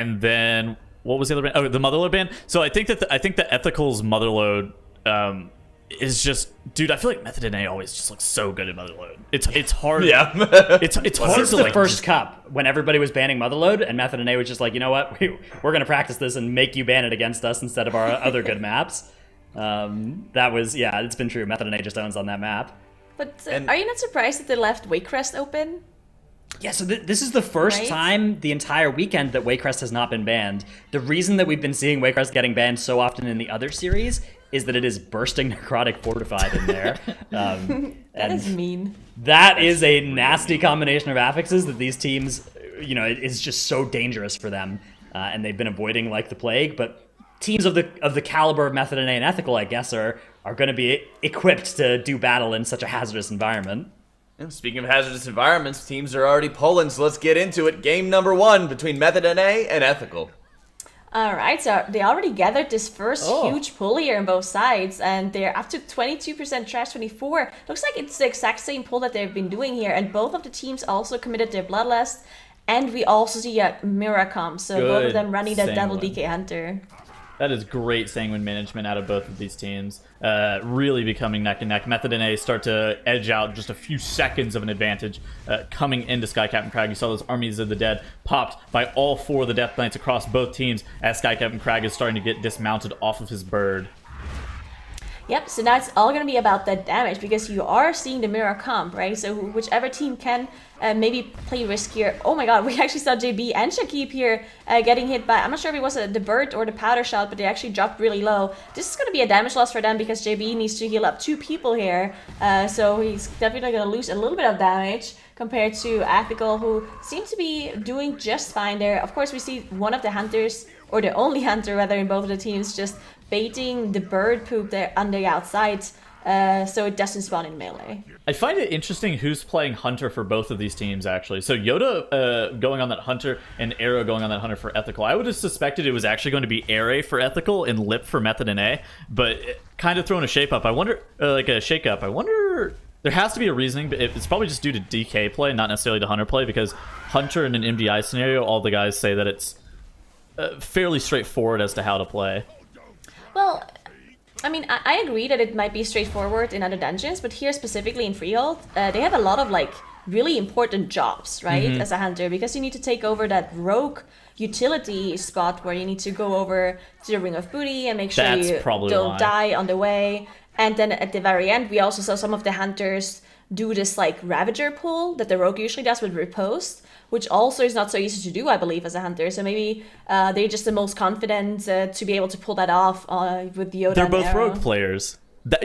and then what was the other band? Oh, the Motherload band. So I think that Ethical's Motherload is just, dude. I feel like Method NA always just looks so good at Motherload. It's hard. Yeah, it's hard Since to the like first cup, when everybody was banning Motherload, and Method NA was just like, you know what, we're gonna practice this and make you ban it against us instead of our other good maps. That was, yeah, it's been true. Method NA just owns on that map. But are you not surprised that they left Warcraft open? Yeah, so this is the first time the entire weekend that Warcraft has not been banned. The reason that we've been seeing Warcraft getting banned so often in the other series is that it is bursting Necrotic Fortified in there. That is mean. That is a nasty combination of affixes that these teams, you know, is just so dangerous for them, and they've been avoiding like the plague. But teams of the caliber of Method NA and Ethical, I guess, are going to be equipped to do battle in such a hazardous environment. And speaking of hazardous environments, teams are already pulling, so let's get into it. Game number 1 between Method NA and Ethical. All right, so they already gathered this first huge pull here on both sides, and they're up to 22% trash 24. Looks like it's the exact same pull that they've been doing here, and both of the teams also committed their Bloodlust, and we also see a Mirror comp, so both of them running that Devil DK Hunter. That is great Sanguine management out of both of these teams. Really becoming neck and neck. Method NA start to edge out just a few seconds of an advantage coming into Sky Captain Crag. You saw those armies of the dead popped by all 4 of the Death Knights across both teams as Sky Captain Crag is starting to get dismounted off of his bird. Yep, so now it's all going to be about that damage, because you are seeing the mirror comp, right? So whichever team can maybe play riskier. Oh my god, we actually saw JB and Shakib here getting hit by, I'm not sure if it was the bird or the powder shot, but they actually dropped really low. This is going to be a damage loss for them, because JB needs to heal up 2 people here. So he's definitely going to lose a little bit of damage compared to Ethical, who seems to be doing just fine there. Of course, we see one of the hunters, or the only hunter rather, in both of the teams, just baiting the bird poop there on the outside, so it doesn't spawn in melee. I find it interesting who's playing Hunter for both of these teams, actually. So Yoda going on that Hunter and Arrow going on that Hunter for Ethical. I would have suspected it was actually going to be Array for Ethical and Lip for Method NA, but kind of throwing a shape up. I wonder, like a shake up. I wonder, there has to be a reasoning, but it's probably just due to DK play, not necessarily to Hunter play, because Hunter in an MDI scenario, all the guys say that it's fairly straightforward as to how to play. Well, I mean, I agree that it might be straightforward in other dungeons, but here specifically in Freehold, they have a lot of like really important jobs, right, as a hunter, because you need to take over that rogue utility spot where you need to go over to the Ring of Booty and make sure you don't die on the way. And then at the very end, we also saw some of the hunters do this like Ravager pull that the rogue usually does with Riposte, which also is not so easy to do, I believe, as a hunter. So maybe they're just the most confident to be able to pull that off with Yoda. They're both rogue players.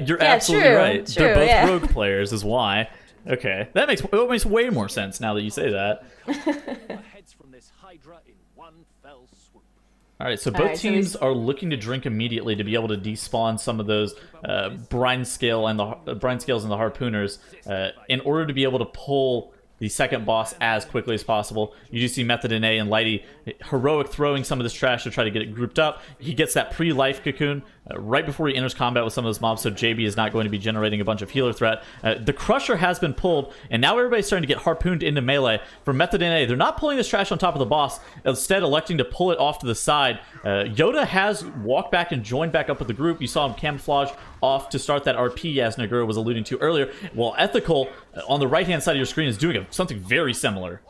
You're absolutely right. True, they're both rogue players, is why. Okay, that makes way more sense now that you say that. All right, so both teams are looking to drink immediately to be able to despawn some of those brine scales and the harpooners in order to be able to pull the second boss as quickly as possible. You do see Method NA and Lighty heroic throwing some of this trash to try to get it grouped up. He gets that pre-life cocoon right before he enters combat with some of those mobs, so JB is not going to be generating a bunch of healer threat. The Crusher has been pulled, and now everybody's starting to get harpooned into melee. For Method NA, they're not pulling this trash on top of the boss, instead electing to pull it off to the side. Yoda has walked back and joined back up with the group. You saw him camouflage off to start that RP, as Nagura was alluding to earlier, while Ethical, on the right-hand side of your screen, is doing something very similar.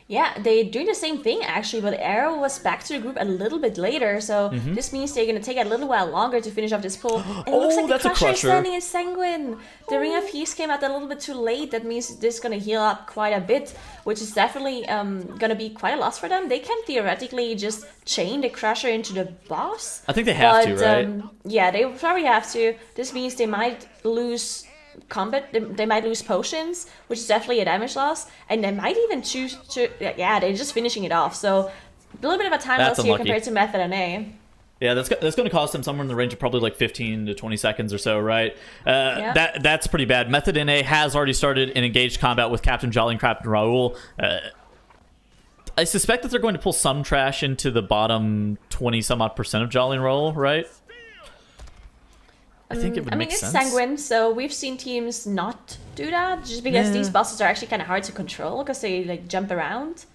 Yeah, they're doing the same thing, actually, but Arrow was back to the group a little bit later, so this means they're going to take a little while longer to finish off this pull. And it looks like the Crusher is standing in Sanguine. The Ring of Peace came out a little bit too late. That means this is going to heal up quite a bit, which is definitely going to be quite a loss for them. They can theoretically just chain the Crusher into the boss. I think they have to, right? Yeah, they probably have to. This means they might lose combat, they might lose potions, which is definitely a damage loss, and they might even choose to, yeah, they're just finishing it off, so a little bit of a time loss here compared to Method NA. Yeah, that's going to cost them somewhere in the range of probably like 15 to 20 seconds or so, right? That's pretty bad. Method NA has already started an engaged combat with Captain Jolly and Captain Raoul. I suspect that they're going to pull some trash into the bottom 20-some-odd% of Jolly and Raoul, right? I think it would make sense. I mean, it's Sanguine, so we've seen teams not do that, just because these bosses are actually kind of hard to control, because they like jump around.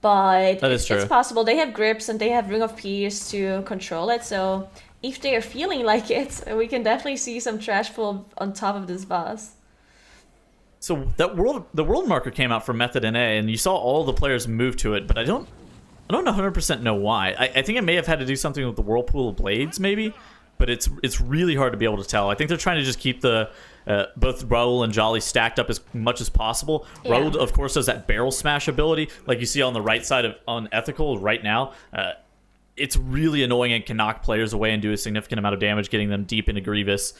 but That is it's true. possible. They have grips and they have Ring of Peace to control it, so if they are feeling like it, we can definitely see some trash pull on top of this boss. So the world marker came out for Method NA, and you saw all the players move to it, but I don't 100% know why. I think it may have had to do something with the Whirlpool of Blades, maybe, but it's really hard to be able to tell. I think they're trying to just keep the both Raul and Jolly stacked up as much as possible. Yeah. Raul, of course, has that barrel smash ability, like you see on the right side on Ethical right now. It's really annoying and can knock players away and do a significant amount of damage, getting them deep into Grievous.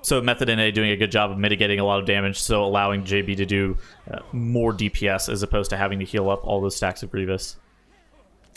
So Method NA doing a good job of mitigating a lot of damage, so allowing JB to do more DPS as opposed to having to heal up all those stacks of Grievous.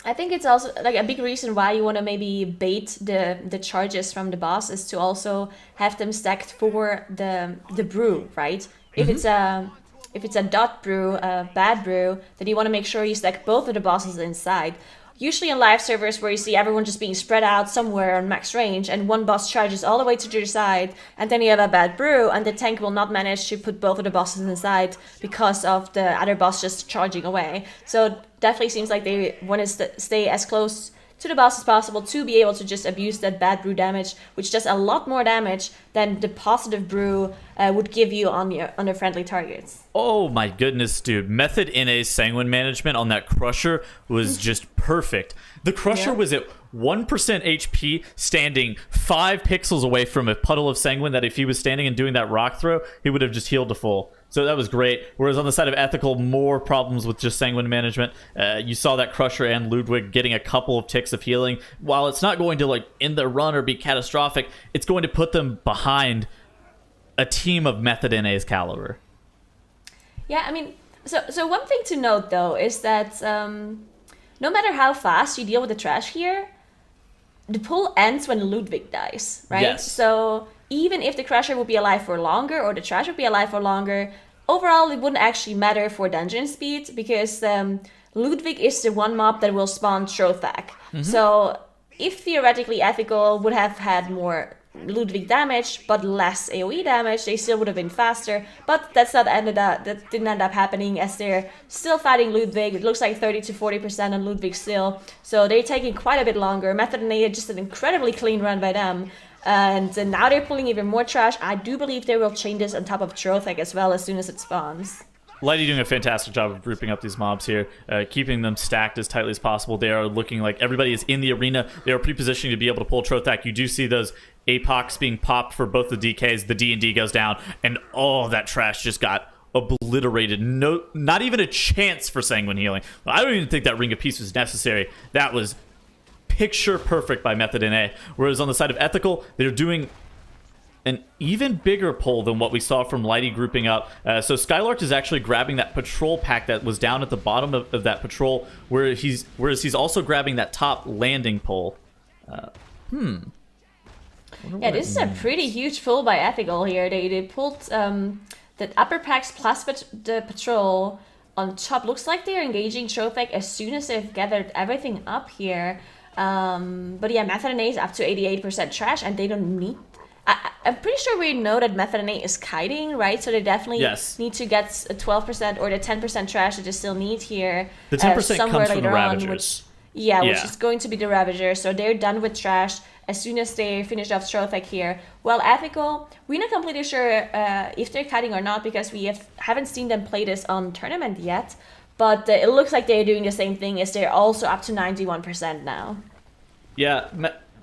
I think it's also like a big reason why you want to maybe bait the charges from the boss is to also have them stacked for the brew, right? If it's a dot brew, a bad brew, then you want to make sure you stack both of the bosses inside. Usually in live servers where you see everyone just being spread out somewhere on max range and one boss charges all the way to your side and then you have a bad brew and the tank will not manage to put both of the bosses inside because of the other boss just charging away. So it definitely seems like they want to stay as close to the boss as possible to be able to just abuse that bad brew damage, which does a lot more damage than the positive brew would give you on your friendly targets. Oh my goodness, dude. Method NA's Sanguine management on that Crusher was just perfect. The Crusher was at 1% HP, standing 5 pixels away from a puddle of Sanguine that if he was standing and doing that rock throw, he would have just healed to full. So that was great. Whereas on the side of Ethical, more problems with just Sanguine management. You saw that Crusher and Ludwig getting a couple of ticks of healing. While it's not going to like end their run or be catastrophic, it's going to put them behind a team of Method NA's caliber. Yeah, I mean, so one thing to note though is that no matter how fast you deal with the trash here, the pull ends when Ludwig dies, right? Yes. So even if the Crusher would be alive for longer or the trash would be alive for longer, overall it wouldn't actually matter for dungeon speed because Ludwig is the one mob that will spawn Trothak. So if theoretically Ethical would have had more Ludwig damage but less AoE damage, they still would have been faster, but that didn't end up happening as they're still fighting Ludwig. It looks like 30 to 40% on Ludwig still, so they're taking quite a bit longer. Method and A just an incredibly clean run by them, and now they're pulling even more trash. I do believe they will chain this on top of Trothak as well as soon as it spawns. Lighty doing a fantastic job of grouping up these mobs here, keeping them stacked as tightly as possible. They are looking like everybody is in the arena. They are pre-positioning to be able to pull Trothak. You do see those Apocs being popped for both the DKs. The D&D goes down, and all that trash just got obliterated. No, not even a chance for Sanguine healing. I don't even think that Ring of Peace was necessary. That was picture perfect by Method NA. Whereas on the side of Ethical, they're doing an even bigger pull than what we saw from Lighty grouping up. So Skylark is actually grabbing that patrol pack that was down at the bottom of that patrol, whereas he's also grabbing that top landing pull. Yeah, this is a pretty huge pull by Ethical here. They pulled the upper packs plus the patrol on top. Looks like they're engaging Trothak as soon as they've gathered everything up here. But yeah, Method and A is up to 88% trash, and they don't need. I'm pretty sure we know that Method and A is kiting, right? So they definitely need to get a 12% or the 10% trash that they still need here. The 10% somewhere comes from the later on, Ravagers. which is going to be the Ravagers. So they're done with trash as soon as they finish off Trothak here. Well, Ethical, we're not completely sure if they're kiting or not because we haven't seen them play this on tournament yet. But it looks like they're doing the same thing as they're also up to 91% now. Yeah,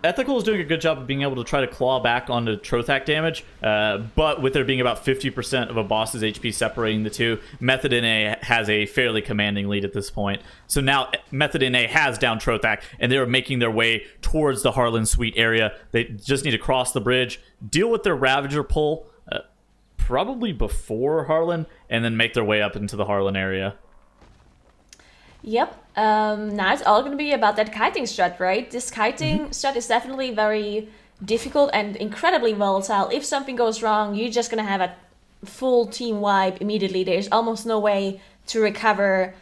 Ethical is doing a good job of being able to try to claw back onto Trothak damage, but with there being about 50% of a boss's HP separating the two, Method NA has a fairly commanding lead at this point. So now Method NA has down Trothak, and they're making their way towards the Harlan Suite area. They just need to cross the bridge, deal with their Ravager pull, probably before Harlan, and then make their way up into the Harlan area. Yep. Now it's all going to be about that kiting strat, right? This kiting strat is definitely very difficult and incredibly volatile. If something goes wrong, you're just going to have a full team wipe immediately. There's almost no way to recover,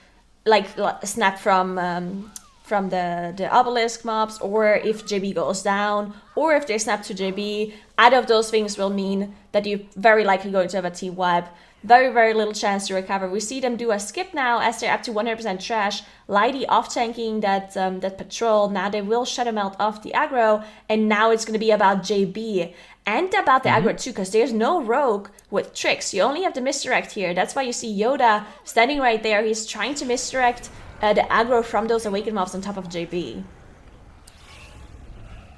like a snap from from the obelisk mobs, or if JB goes down, or if they snap to JB. Either of those things will mean that you're very likely going to have a team wipe. Very, very little chance to recover. We see them do a skip now as they're up to 100% trash. Lighty off-tanking that patrol. Now they will Shadow Melt off the aggro, and now it's going to be about JB. And about the aggro too, because there's no rogue with tricks. You only have the misdirect here. That's why you see Yoda standing right there. He's trying to misdirect the aggro from those awakened mobs on top of JB.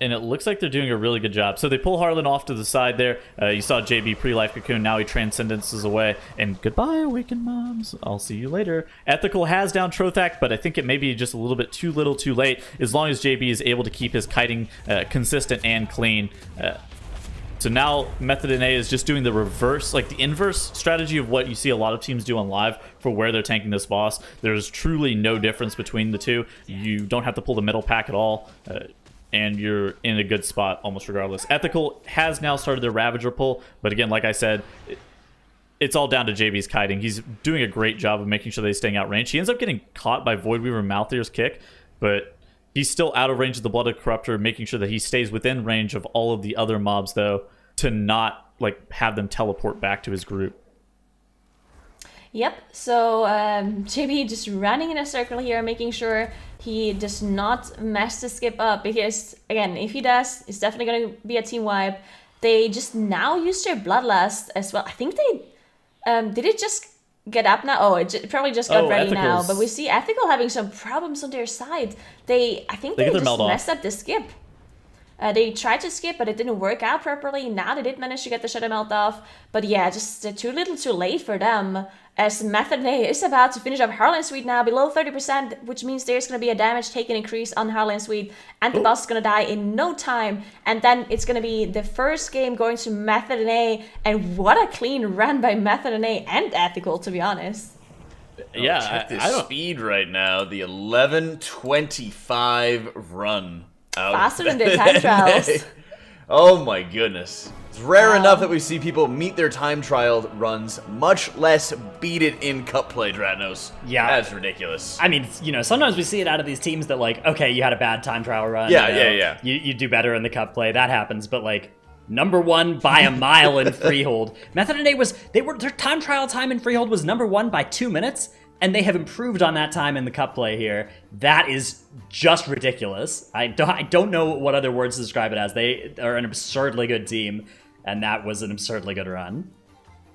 And it looks like they're doing a really good job. So they pull Harlan off to the side there. You saw JB pre-life cocoon. Now he transcendences away. And goodbye, awakened mobs. I'll see you later. Ethical has down Trothak, but I think it may be just a little bit too little too late, as long as JB is able to keep his kiting consistent and clean. So now Method NA is just doing the reverse, like the inverse strategy of what you see a lot of teams do on live for where they're tanking this boss. There's truly no difference between the two. You don't have to pull the middle pack at all. And you're in a good spot almost regardless. Ethical has now started their Ravager pull, but again, like I said, it's all down to JB's kiting. He's doing a great job of making sure that he's staying out range. He ends up getting caught by Voidweaver Malthier's kick, but he's still out of range of the Blooded Corruptor, making sure that he stays within range of all of the other mobs, though, to not like have them teleport back to his group. Yep, so JB just running in a circle here, making sure he does not mess the skip up, because, again, if he does, it's definitely going to be a team wipe. They just now use their Bloodlust as well. I think they... did it just get up now? Oh, it probably just got ready now. But we see Ethical having some problems on their side. I think they just messed up the skip. They tried to skip, but it didn't work out properly. Now they did manage to get the Shadow Melt off. But yeah, just too little too late for them. As Method NA is about to finish up Harlan Suite now, below 30%, which means there's going to be a damage taken increase on Harlan Suite. And the boss is going to die in no time. And then it's going to be the first game going to Method NA. And what a clean run by Method NA and Ethical, to be honest. Yeah, check this speed right now. The 11:25 run. Faster than their time trials. Oh my goodness. It's rare enough that we see people meet their time trial runs, much less beat it in cup play, Dratnos. Yeah. That's ridiculous. I mean, you know, sometimes we see it out of these teams that, like, okay, you had a bad time trial run. Yeah. You do better in the cup play. That happens. But, like, #1 by a mile in Freehold. Method NA their time trial time in Freehold was #1 by 2 minutes. And they have improved on that time in the cup play here. That is just ridiculous. I don't know what other words to describe it as. They are an absurdly good team, and that was an absurdly good run.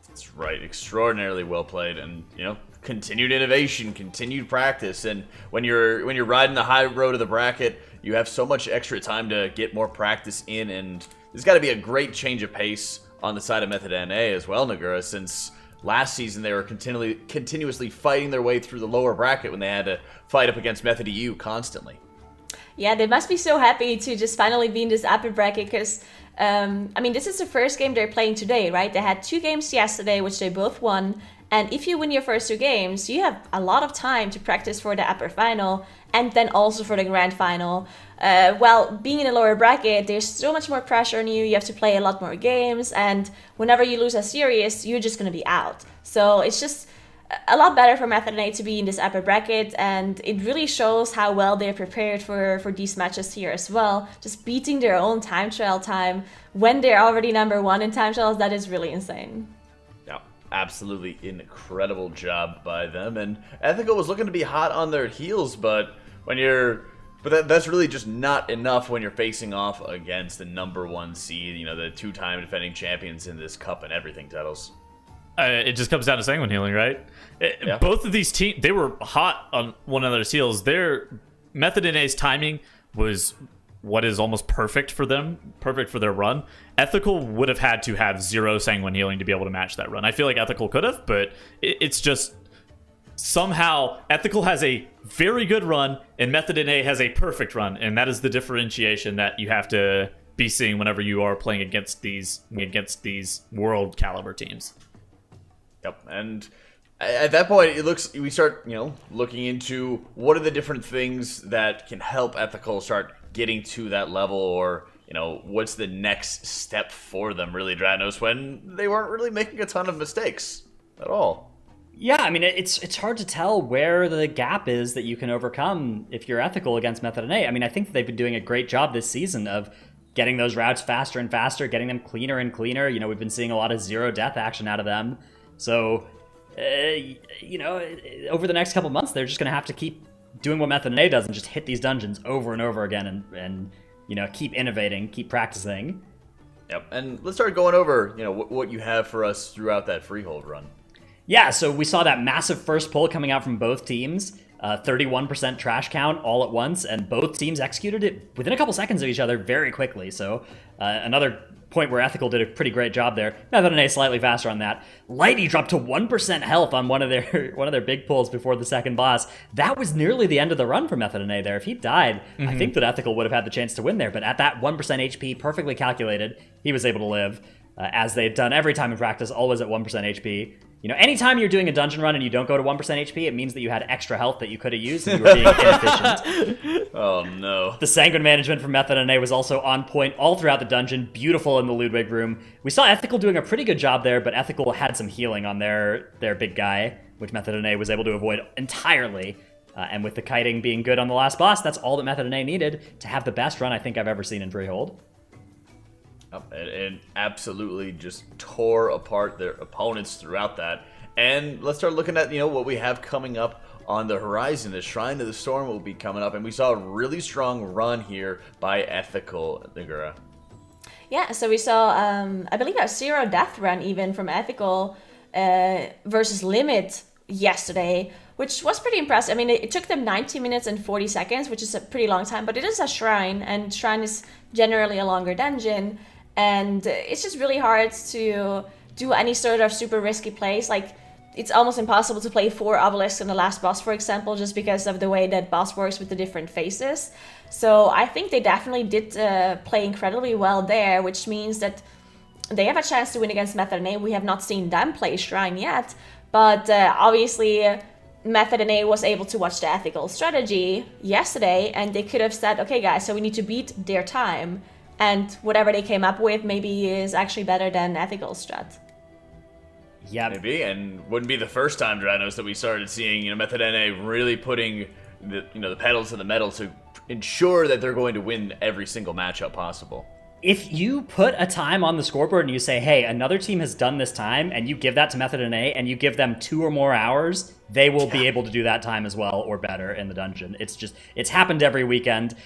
That's right. Extraordinarily well played, and you know, continued innovation, continued practice, and when you're riding the high road of the bracket, you have so much extra time to get more practice in, and there's got to be a great change of pace on the side of Method NA as well, Nagura, since last season they were continuously fighting their way through the lower bracket when they had to fight up against Method EU constantly. Yeah, they must be so happy to just finally be in this upper bracket, because, I mean, this is the first game they're playing today, right? They had 2 games yesterday, which they both won, and if you win your first 2 games, you have a lot of time to practice for the upper final, and then also for the grand final. Well, being in a lower bracket, there's so much more pressure on you. You have to play a lot more games, and whenever you lose a series, you're just going to be out. So it's just a lot better for Method NA to be in this upper bracket, and it really shows how well they're prepared for these matches here as well. Just beating their own time trial time when they're already #1 in time trials, that is really insane. Yeah, absolutely incredible job by them. And Ethical was looking to be hot on their heels, but that's really just not enough when you're facing off against the #1 seed, you know, the 2-time defending champions in this cup and everything titles. It just comes down to Sanguine healing, right? Yeah. Both of these teams, they were hot on one another's heels. Their Method NA's timing was what is almost perfect for them, perfect for their run. Ethical would have had to have 0 Sanguine healing to be able to match that run. I feel like Ethical could have, but it's just somehow Ethical has a very good run and Method NA has a perfect run, and that is the differentiation that you have to be seeing whenever you are playing against these world caliber teams. Yep, and at that point, we start, you know, looking into what are the different things that can help Ethical start getting to that level, or, you know, what's the next step for them, really, Dratnos, when they weren't really making a ton of mistakes at all. Yeah, I mean, it's hard to tell where the gap is that you can overcome if you're ethical against Method NA. I mean, I think that they've been doing a great job this season of getting those routes faster and faster, getting them cleaner and cleaner. You know, we've been seeing a lot of zero death action out of them. So, you know, over the next couple months, they're just going to have to keep doing what Method NA does and just hit these dungeons over and over again and you know, keep innovating, keep practicing. Yep, and let's start going over, you know, what you have for us throughout that Freehold run. Yeah, so we saw that massive first pull coming out from both teams, 31% trash count all at once, and both teams executed it within a couple seconds of each other very quickly. So another point where Ethical did a pretty great job there. Method NA slightly faster on that. Lighty dropped to 1% health on one of their big pulls before the second boss. That was nearly the end of the run for Method NA there. If he died, I think that Ethical would have had the chance to win there, but at that 1% HP, perfectly calculated, he was able to live, as they'd done every time in practice, always at 1% HP. You know, anytime you're doing a dungeon run and you don't go to 1% HP, it means that you had extra health that you could have used and you were being inefficient. Oh, no. The Sanguine management from Method NA was also on point all throughout the dungeon, beautiful in the Ludwig room. We saw Ethical doing a pretty good job there, but Ethical had some healing on their big guy, which Method NA was able to avoid entirely. And with the kiting being good on the last boss, that's all that Method NA needed to have the best run I think I've ever seen in Freehold. And absolutely just tore apart their opponents throughout that. And let's start looking at, you know, what we have coming up on the horizon. The Shrine of the Storm will be coming up, and we saw a really strong run here by Ethical, Nagura. Yeah, so we saw, I believe, a zero death run even from Ethical versus Limit yesterday, which was pretty impressive. I mean, it took them 90 minutes and 40 seconds, which is a pretty long time, but it is a Shrine, and Shrine is generally a longer dungeon. And it's just really hard to do any sort of super risky plays. Like, it's almost impossible to play 4 obelisks in the last boss, for example, just because of the way that boss works with the different phases. So I think they definitely did play incredibly well there, which means that they have a chance to win against Method NA. We have not seen them play Shrine yet, but obviously Method NA was able to watch the Ethical strategy yesterday, and they could have said, okay guys, so we need to beat their time. And whatever they came up with maybe is actually better than Ethical strat. Yeah, maybe, and wouldn't be the first time, Dranos, that we started seeing, you know, Method NA really putting the, you know, the pedals to the metal to ensure that they're going to win every single matchup possible. If you put a time on the scoreboard and you say, hey, another team has done this time, and you give that to Method NA and you give them 2 or more hours, they will be able to do that time as well or better in the dungeon. It's happened every weekend.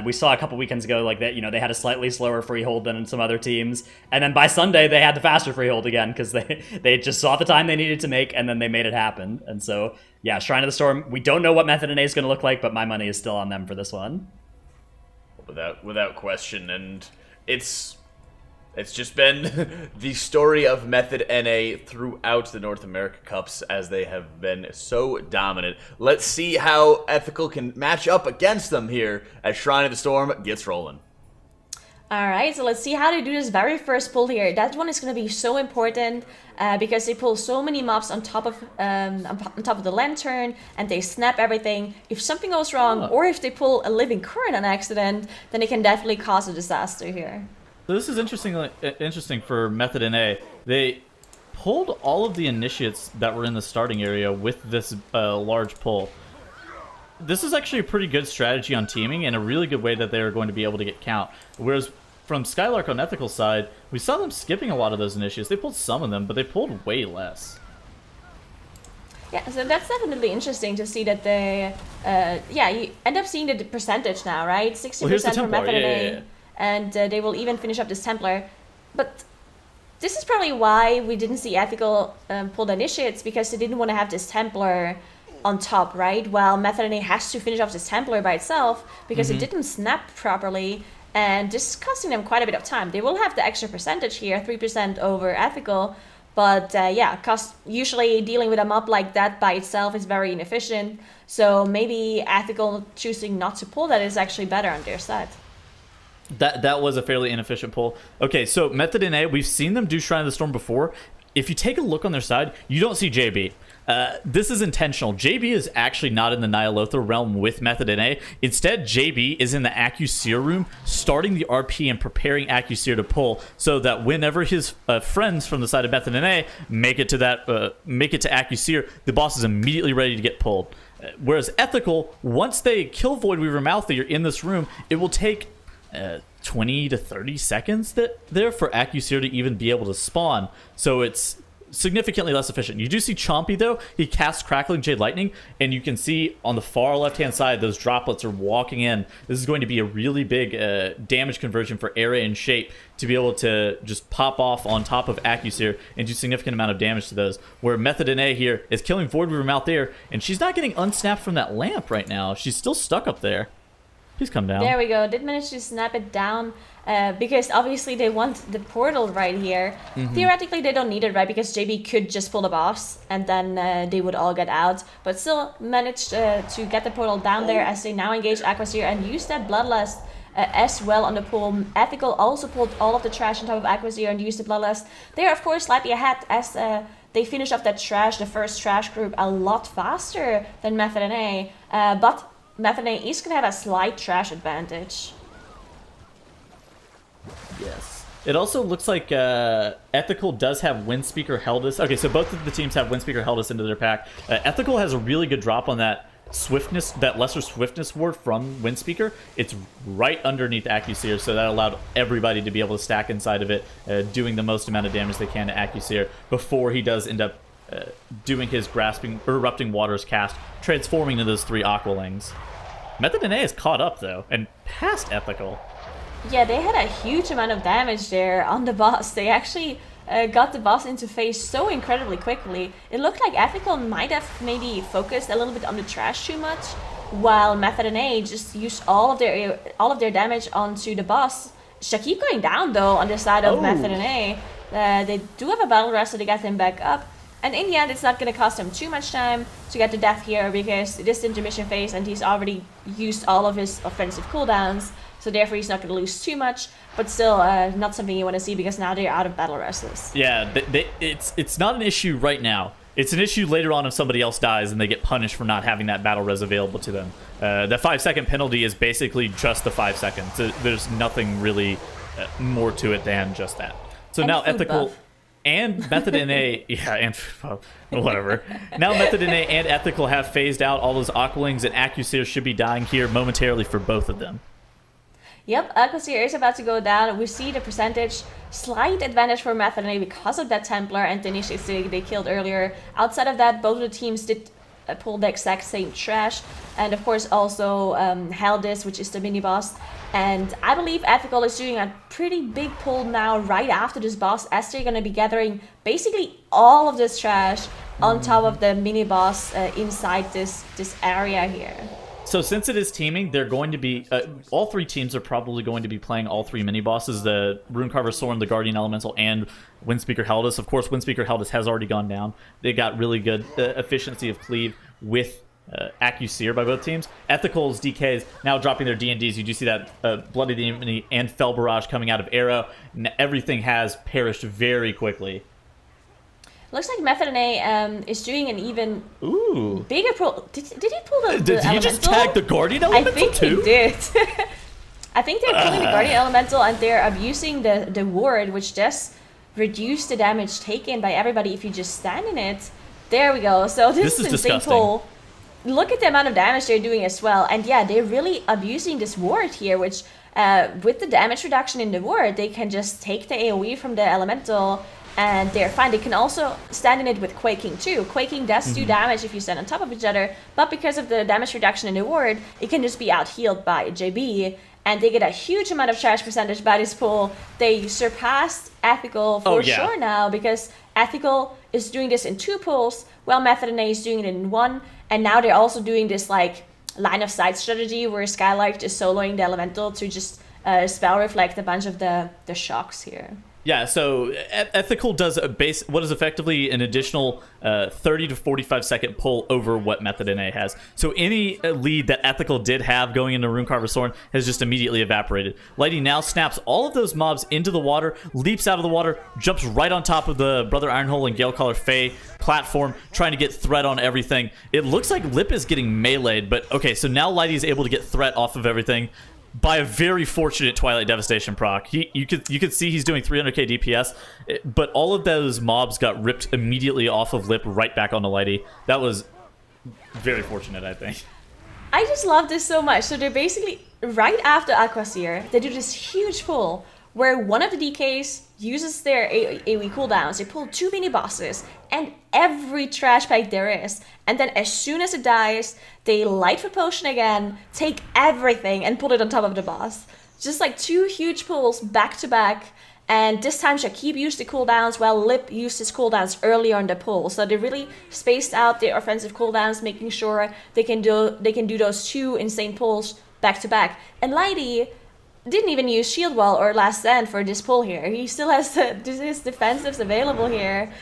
We saw a couple weekends ago like that, you know, they had a slightly slower Freehold than some other teams. And then by Sunday, they had the faster Freehold again because they just saw the time they needed to make and then they made it happen. And so, yeah, Shrine of the Storm, we don't know what Method NA is going to look like, but my money is still on them for this one. Without question, and it's just been the story of Method NA throughout the North America Cups as they have been so dominant. Let's see how Ethical can match up against them here as Shrine of the Storm gets rolling. Alright, so let's see how they do this very first pull here. That one is going to be so important because they pull so many mobs on top of the lantern and they snap everything. If something goes wrong or if they pull a living current on accident, then it can definitely cause a disaster here. So this is interesting for Method NA. They pulled all of the initiates that were in the starting area with this large pull. This is actually a pretty good strategy on teaming and a really good way that they're going to be able to get count. Whereas from Skylark on Ethical side, we saw them skipping a lot of those initiates. They pulled some of them, but they pulled way less. Yeah, so that's definitely interesting to see that they, you end up seeing the percentage now, right? 60% for Method NA, and they will even finish up this Templar. But this is probably why we didn't see Ethical pull the initiates, because they didn't want to have this Templar on top, right? While Method NA has to finish off this Templar by itself because it didn't snap properly, and this is costing them quite a bit of time. They will have the extra percentage here, 3% over Ethical, but usually dealing with a mob like that by itself is very inefficient, so maybe Ethical choosing not to pull that is actually better on their side. That was a fairly inefficient pull. Okay, so Method NA, we've seen them do Shrine of the Storm before. If you take a look on their side, you don't see JB. This is intentional. JB is actually not in the Nyalotha realm with Method NA. Instead, JB is in the AccuSeer room, starting the RP and preparing AccuSeer to pull, so that whenever his friends from the side of Method NA make it to AccuSeer, the boss is immediately ready to get pulled. Whereas Ethical, once they kill Voidweaver Mouthier in this room, it will take 20 to 30 seconds there for AccuSeer to even be able to spawn. So it's significantly less efficient. You do see Chompy, though. He casts Crackling Jade Lightning, and you can see on the far left-hand side, those droplets are walking in. This is going to be a really big damage conversion for area and shape to be able to just pop off on top of AccuSeer and do significant amount of damage to those. Where Method NA here is killing Voidweaver Mouthier, and she's not getting unsnapped from that lamp right now. She's still stuck up there. Please come down. There we go. Did manage to snap it down because obviously they want the portal right here. Theoretically, they don't need it, right? Because JB could just pull the boss and then they would all get out. But still managed to get the portal down there as they now engage AquaSeer and use that Bloodlust as well on the pull. Ethical also pulled all of the trash on top of AquaSeer and used the Bloodlust. They are, of course, slightly ahead as they finish off that trash, the first trash group, a lot faster than Method NA. But Method NA is going to have a slight trash advantage. Yes. It also looks like Ethical does have Windspeaker Heldus. Okay, so both of the teams have Windspeaker Heldus into their pack. Ethical has a really good drop on that swiftness, that lesser swiftness ward from Windspeaker. It's right underneath AccuSeer, so that allowed everybody to be able to stack inside of it, doing the most amount of damage they can to AccuSeer before he does end up doing his Erupting Waters cast, transforming into those 3 Aqualings. Method NA is caught up, though, and past Ethical. Yeah, they had a huge amount of damage there on the boss. They actually got the boss into phase so incredibly quickly. It looked like Ethical might have maybe focused a little bit on the trash too much, while Method NA just used all of their damage onto the boss. Should keep going down, though, on the side of Method NA. They do have a battle rest, so they get him back up. And in the end, it's not going to cost him too much time to get to death here because it is the intermission phase and he's already used all of his offensive cooldowns. So therefore, he's not going to lose too much. But still, not something you want to see because now they're out of battle rests. Yeah, it's not an issue right now. It's an issue later on if somebody else dies and they get punished for not having that battle res available to them. The 5-second penalty is basically just the 5 seconds. There's nothing really more to it than just that. So And now food Ethical... buff. And Method NA, yeah, and well, whatever. Now Method NA and Ethical have phased out all those Aqualings, and AccuSeer should be dying here momentarily for both of them. Yep, AquaSeer is about to go down. We see the percentage slight advantage for Method NA because of that Templar and the initiates they killed earlier. Outside of that, both of the teams did pull the exact same trash, and of course also Heldis, which is the mini boss. And I believe Ethical is doing a pretty big pull now right after this boss, as they're going to be gathering basically all of this trash on top of the mini boss inside this area here. So since it is teaming, they're going to be all 3 teams are probably going to be playing all 3 mini bosses: the Runecarver Sorin, the Guardian Elemental, and Windspeaker Heldus. Of course, Windspeaker Heldus has already gone down. They got really good efficiency of cleave with AccuSeer by both teams. Ethical's DKs now dropping their D&Ds. You do see that Bloody Demon and Fell Barrage coming out of Arrow. Everything has perished very quickly. Looks like Method NA is doing an even bigger pull. Did he pull the Did he elemental? just tag the Guardian Elemental I think too? he did. I think they're pulling the Guardian Elemental and they're abusing the ward, which does reduce the damage taken by everybody if you just stand in it. There we go. So this is insane disgusting. pull. Look at the amount of damage they're doing as well. And yeah, they're really abusing this ward here, which with the damage reduction in the ward, they can just take the AoE from the Elemental and they're fine. They can also stand in it with Quaking too. Quaking does do damage if you stand on top of each other, but because of the damage reduction in the ward, it can just be out-healed by JB. And they get a huge amount of charge percentage by this pull. They surpassed Ethical for sure now because Ethical is doing this in 2 pulls, while Method NA is doing it in 1. And now they're also doing this like line of sight strategy where Skylark is soloing the Elemental to just spell reflect a bunch of the shocks here. Yeah, so Ethical does what is effectively an additional 30 to 45 second pull over what Method NA has. So any lead that Ethical did have going into Runecarver's Thorn has just immediately evaporated. Lighty now snaps all of those mobs into the water, leaps out of the water, jumps right on top of the Brother Ironhole and Galecaller Fae platform, trying to get threat on everything. It looks like Lip is getting meleeed, but okay, so now Lighty is able to get threat off of everything by a very fortunate Twilight Devastation proc. You could see he's doing 300k DPS, but all of those mobs got ripped immediately off of Lip right back onto Lighty. That was very fortunate, I think. I just love this so much. So they're basically, right after Aquaseer, they do this huge pull where one of the DKs uses their AoE cooldowns. They pull 2 mini bosses and every trash bag there is. And then as soon as it dies, they Lightfoot Potion again, take everything and put it on top of the boss. Just like 2 huge pulls back to back. And this time Shakib used the cooldowns while Lip used his cooldowns earlier on the pull. So they really spaced out their offensive cooldowns, making sure they can do those 2 insane pulls back to back. And Lighty didn't even use Shield Wall or Last Stand for this pull here. He still has his defensives available here,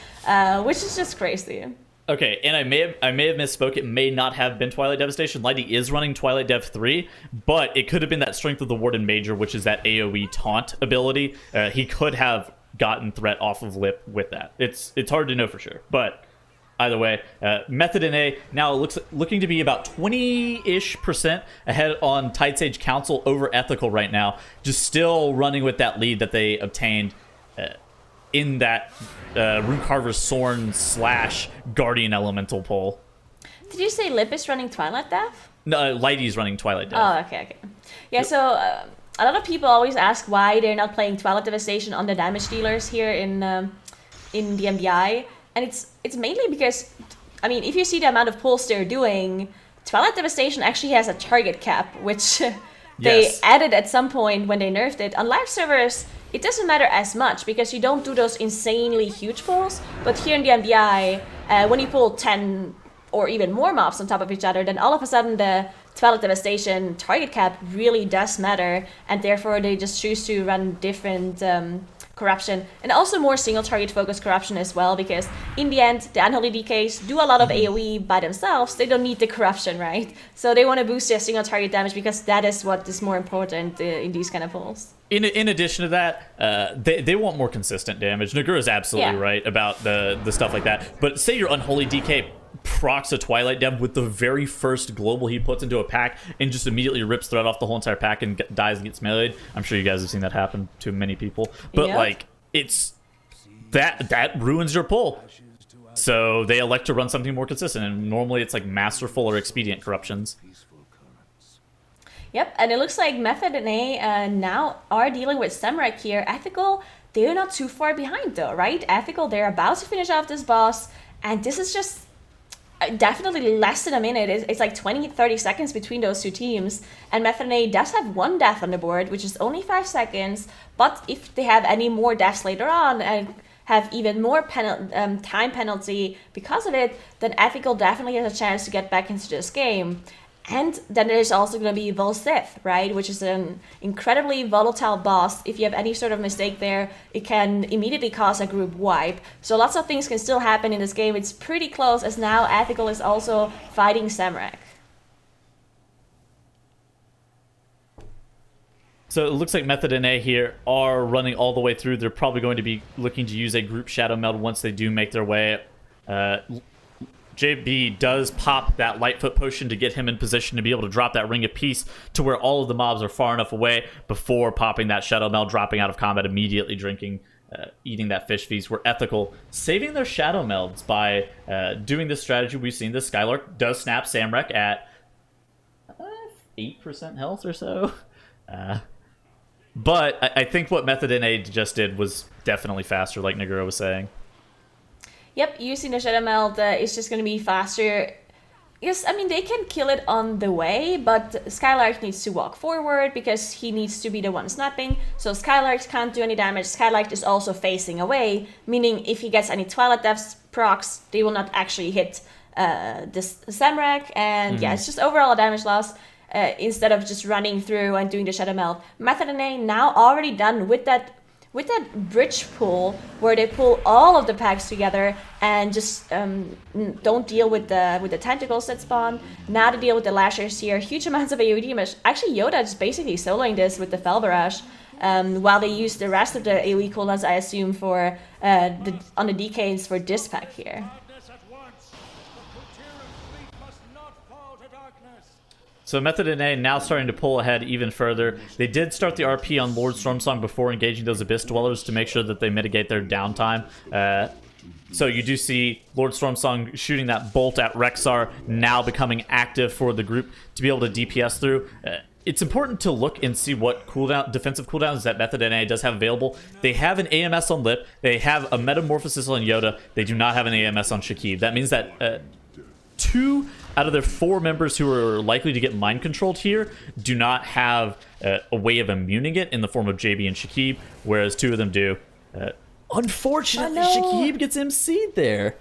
which is just crazy. Okay, and I may have misspoke. It may not have been Twilight Devastation. Lighty is running Twilight Dev 3, but it could have been that Strength of the Warden Major, which is that AoE taunt ability. He could have gotten threat off of Lip with that. It's hard to know for sure, but either way, Method NA now looking to be about 20-ish% ahead on Tidesage Council over Ethical right now. Just still running with that lead that they obtained in that Runecarver's Thorn / Guardian Elemental pull. Did you say Lip is running Twilight Death? No, Lighty's running Twilight Death. Oh, okay. Yeah, so a lot of people always ask why they're not playing Twilight Devastation on the damage dealers here in the MBI. And it's mainly because, I mean, if you see the amount of pulls they're doing, Twilight Devastation actually has a target cap, which they added at some point when they nerfed it. On live servers, it doesn't matter as much because you don't do those insanely huge pulls. But here in the MBI, when you pull 10 or even more mobs on top of each other, then all of a sudden the Twilight Devastation target cap really does matter. And therefore they just choose to run different corruption, and also more single target focused corruption as well, because in the end the unholy DKs do a lot of AoE by themselves. They don't need the corruption, right? So they want to boost their single target damage because that is what is more important in these kind of pulls. In addition to that, they want more consistent damage. Nagura's absolutely right about the stuff like that. But say your unholy DK procs a Twilight Dev with the very first global he puts into a pack and just immediately rips threat off the whole entire pack and dies and gets meleeed. I'm sure you guys have seen that happen to many people. But like, it's that ruins your pull. So they elect to run something more consistent, and normally it's like masterful or expedient corruptions. Yep, and it looks like Method and A now are dealing with Samrak here. Ethical, they're not too far behind though, right? Ethical, they're about to finish off this boss, and this is just definitely less than a minute. It's like 20-30 seconds between those two teams, and Method and A does have 1 death on the board, which is only 5 seconds, but if they have any more deaths later on and have even more time penalty because of it, then Ethical definitely has a chance to get back into this game. And then there's also going to be Volsith, right? Which is an incredibly volatile boss. If you have any sort of mistake there, it can immediately cause a group wipe. So lots of things can still happen in this game. It's pretty close, as now Ethical is also fighting Samrak. So it looks like Method and A here are running all the way through. They're probably going to be looking to use a group Shadow Meld once they do make their way. JB does pop that Lightfoot Potion to get him in position to be able to drop that Ring of Peace to where all of the mobs are far enough away before popping that Shadow Meld, dropping out of combat, immediately drinking, eating that Fish Feast. Where Ethical saving their Shadow Melds by doing this strategy we've seen. The Skylark does snap Samrak at 8% health or so. But I think what Method and A just did was definitely faster, like Nagura was saying. Yep, using the Shadow Meld is just going to be faster. Yes, I mean, they can kill it on the way, but Skylark needs to walk forward because he needs to be the one snapping. So Skylark can't do any damage. Skylark is also facing away, meaning if he gets any Twilight Deaths procs, they will not actually hit this Samrak. And yeah, it's just overall a damage loss instead of just running through and doing the Shadow Meld. Method and A now already done with with that bridge pull, where they pull all of the packs together and just don't deal with the tentacles that spawn. Now to deal with the lashers here, huge amounts of AoE damage. Actually, Yoda is basically soloing this with the Fel Barrage, while they use the rest of the AoE cooldowns, I assume, for on the DKs for this pack here. So Method NA now starting to pull ahead even further. They did start the RP on Lord Stormsong before engaging those Abyss Dwellers to make sure that they mitigate their downtime. So you do see Lord Stormsong shooting that bolt at Rexar, now becoming active for the group to be able to DPS through. It's important to look and see what defensive cooldowns that Method NA does have available. They have an AMS on Lip. They have a Metamorphosis on Yoda. They do not have an AMS on Shakib. That means that 2 out of their 4 members who are likely to get mind controlled here do not have a way of immuning it in the form of JB and Shakib, whereas 2 of them do. Unfortunately, Shakib gets MC'd there.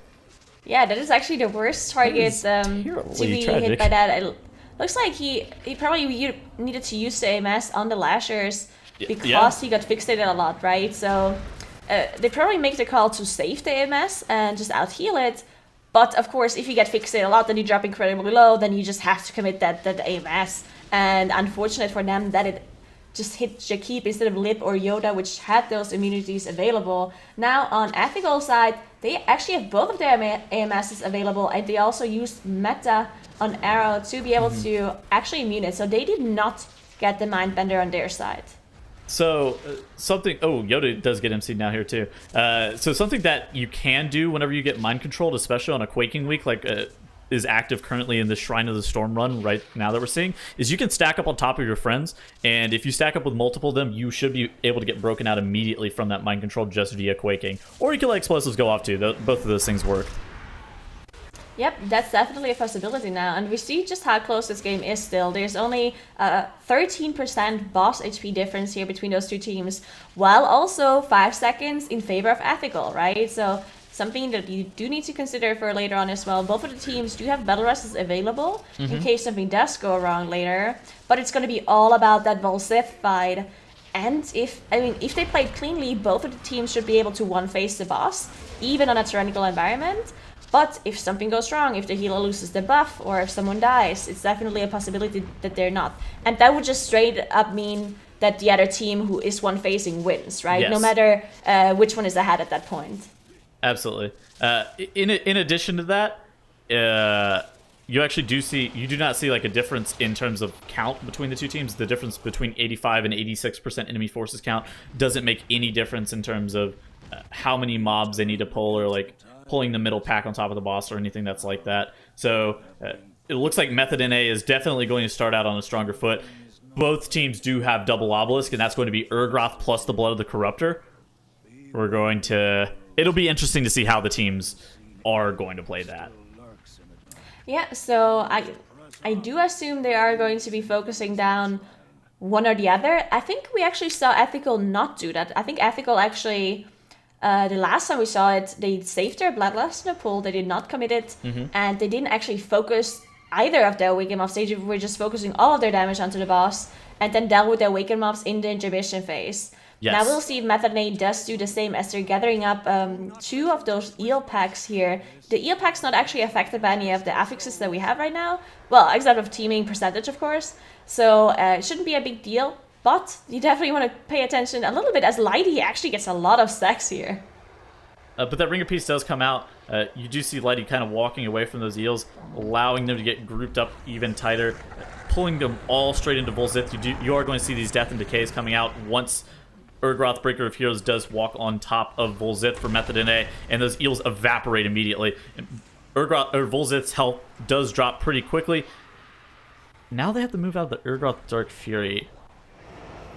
Yeah, that is actually the worst target to be hit by that. It looks like he probably needed to use the AMS on the lashers because he got fixated a lot, right? So they probably make the call to save the AMS and just out-heal it. But of course, if you get fixated a lot, then you drop incredibly low, then you just have to commit that AMS. And unfortunate for them that it just hit Shakib instead of Lip or Yoda, which had those immunities available. Now on Ethical side, they actually have both of their AMSs available, and they also used Meta on Arrow to be able to actually immune it. So they did not get the Mindbender on their side. So something, Yoda does get MC'd now here too. So something that you can do whenever you get mind controlled, especially on a Quaking week, like is active currently in the Shrine of the Storm run right now that we're seeing, is you can stack up on top of your friends, and if you stack up with multiple of them, you should be able to get broken out immediately from that mind control just via Quaking. Or you can let explosives go off too. Both of those things work. Yep, that's definitely a possibility now, and we see just how close this game is still. There's only a 13% boss HP difference here between those 2 teams, while also 5 seconds in favor of Ethical, right? So something that you do need to consider for later on as well. Both of the teams do have battle rests available in case something does go wrong later, but it's going to be all about that Volsith fight. And if they played cleanly, both of the teams should be able to one-face the boss, even on a Tyrannical environment. But if something goes wrong, if the healer loses the buff, or if someone dies, it's definitely a possibility that they're not. And that would just straight up mean that the other team who is one-facing wins, right? Yes. No matter which one is ahead at that point. Absolutely. In addition to that, you do not see like a difference in terms of count between the 2 teams. The difference between 85 and 86% enemy forces count doesn't make any difference in terms of how many mobs they need to pull, or like pulling the middle pack on top of the boss or anything that's like that. So it looks like Method NA is definitely going to start out on a stronger foot. Both teams do have double obelisk, and that's going to be Urgroth plus the Blood of the Corruptor. It'll be interesting to see how the teams are going to play that. Yeah, so I do assume they are going to be focusing down one or the other. I think we actually saw Ethical not do that. I think Ethical actually... the last time we saw it, they saved their Bloodlust in a pool, they did not commit it, and they didn't actually focus either of their Awaken mobs. They were just focusing all of their damage onto the boss, and then dealt with their Awaken mobs in the intermission phase. Yes. Now we'll see if Method NA does do the same, as they're gathering up 2 of those eel packs here. The eel pack's not actually affected by any of the affixes that we have right now, well, except of teaming percentage, of course, so it shouldn't be a big deal. But you definitely want to pay attention a little bit, as Lighty actually gets a lot of stacks here. But that Ringer piece does come out. You do see Lighty kind of walking away from those eels, allowing them to get grouped up even tighter, pulling them all straight into Volsith. You are going to see these Death and Decays coming out once Urgroth, Breaker of Heroes, does walk on top of Volsith for Method NA, and those eels evaporate immediately. Volsith's health does drop pretty quickly. Now they have to move out of the Urgroth Dark Fury.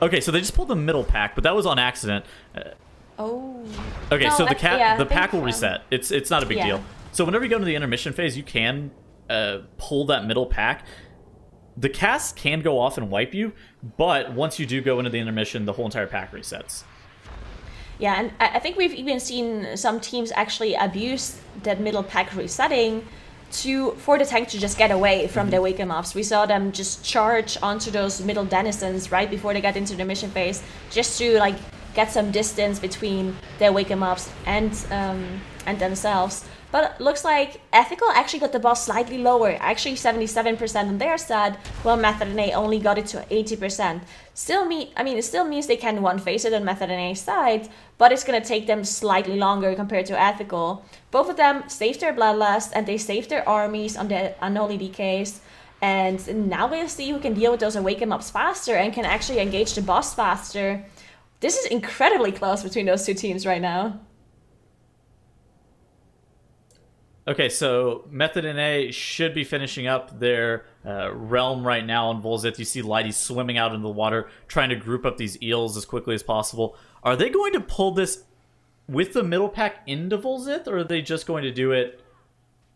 Okay, so they just pulled the middle pack, but that was on accident. Okay, no, so the pack will so. reset. It's not a big deal. So whenever you go into the intermission phase, you can pull that middle pack. The cast can go off and wipe you, but once you do go into the intermission, the whole entire pack resets. Yeah, and I think we've even seen some teams actually abuse that middle pack resetting for the tank to just get away from the Awaken mobs. We saw them just charge onto those middle denizens right before they got into the mission phase, just to like get some distance between their wake 'em ups and themselves. But looks like Ethical actually got the boss slightly lower, actually 77% on their side, while Method and A only got it to 80%. It still means they can one-face it on Method and A's side, but it's gonna take them slightly longer compared to Ethical. Both of them saved their Bloodlust, and they saved their armies on the Unholy DKs. And now we'll see who can deal with those Awaken Ups faster and can actually engage the boss faster. This is incredibly close between those two teams right now. Okay, so Method and A should be finishing up their realm right now on Volzith. You see Lighty swimming out into the water, trying to group up these eels as quickly as possible. Are they going to pull this with the middle pack into Volzith, or are they just going to do it?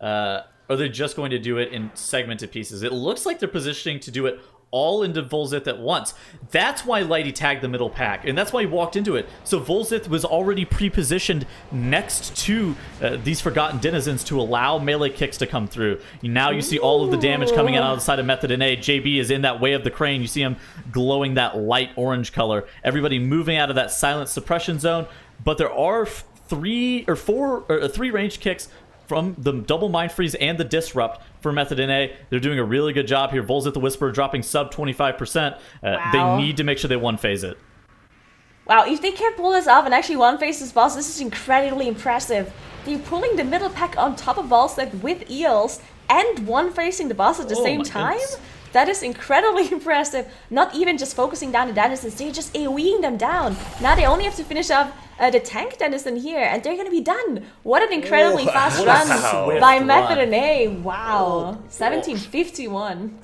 In segmented pieces? It looks like they're positioning to do it all into Volzith at once. That's why Lighty tagged the middle pack, and that's why he walked into it. So Volzith was already pre-positioned next to these Forgotten Denizens to allow melee kicks to come through. Now you see all of the damage coming out of the side of Method and A. JB is in that way of the crane. You see him glowing that light orange color. Everybody moving out of that silent suppression zone, but there are three range kicks from the double Mind Freeze and the Disrupt for Method and A. They're doing a really good job here. Volzith the Whisperer dropping sub 25%. Wow. They need to make sure they one-phase it. Wow, if they can pull this off and actually one-phase this boss, this is incredibly impressive. They're pulling the middle pack on top of Volzith with eels and one-facing the boss at the same time? Goodness. That is incredibly impressive. Not even just focusing down the denizens, they're just AoEing them down. Now they only have to finish off the tank denizen here, and they're gonna be done. What an incredibly fast run by Method and A. Wow. 1751.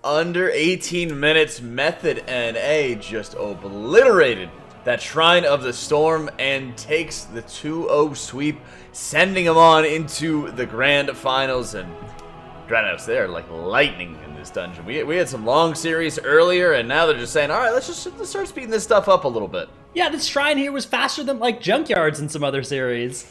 Under 18 minutes, Method and A just obliterated that Shrine of the Storm and takes the 2-0 sweep, sending them on into the grand finals. And Dranos, they're like lightning in this dungeon. We had some long series earlier, and now they're just saying, all right, let's start speeding this stuff up a little bit. Yeah, this shrine here was faster than like Junkyards in some other series.